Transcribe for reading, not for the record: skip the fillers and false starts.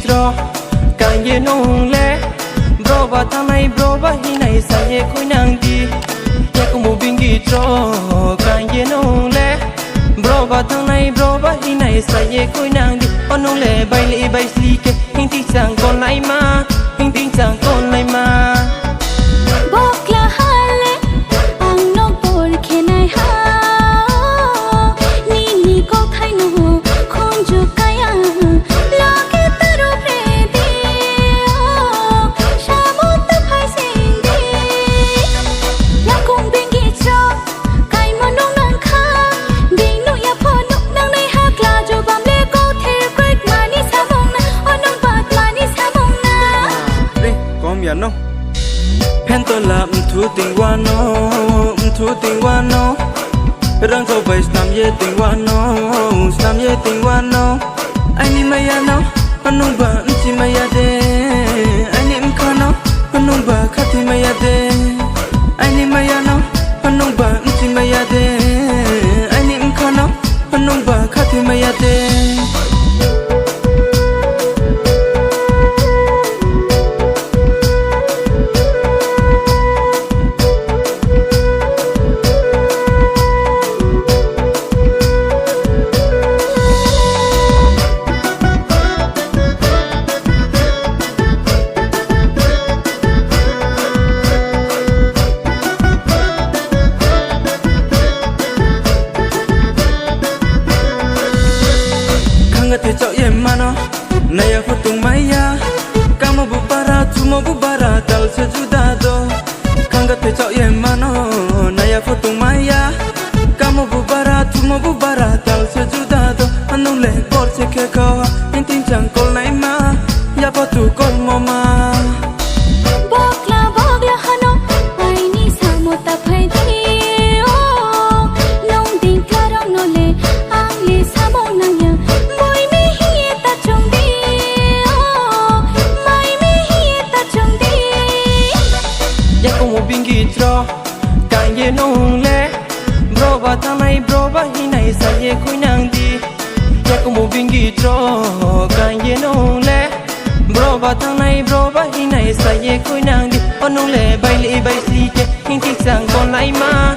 tro càng ye nong le bro ba thang này bro ba hi này sa ye khoi nang di ya ko mo bingi tro càng ye nong le bro ba thang này bro ba hi này sa ye khoi nang di onong le bai sli ke hing ti sang kon lai ma hing ti sang kon lai ma bokla hale ang no por khenai ha ni ko thai no khon ju kaya lage taru pre de shamot phai sing de ya kong bengi cho kai monong nang kha ding no ya pho no nang nei ha kla jo bam le ko the great mani sa mong na onong ba mani sa mong na re kom ya no pen to la thu tình wa no rang thâu bay sam ye tình wa no ai ni maya no anong ba chi maya de ai ni mkha no anong ba khati maya de ai ni maya no anong ba chi maya de ai ni mkha no anong ba khati maya de te chau ye mano naya phutung maya kamo bubara tumo bubara dal se juda do kanga te chau ye mano naya phutung maya kamo bubara tumo bubara dal se juda do anong le kor se ke ko tin chang kol nai ma ya pa tu kol mo ma bokla hano ai ni samota phai di o long ding karong no le ang le samong nang ya bingi tro càng ye nong le bro ba thang này bro ba hi này sa ye khoi nang di ya ko mo bingi tro càng ye nong le bro ba thang này bro ba hi này sa ye khoi nang di onong le bai sli ke hing ti sang kon lai ma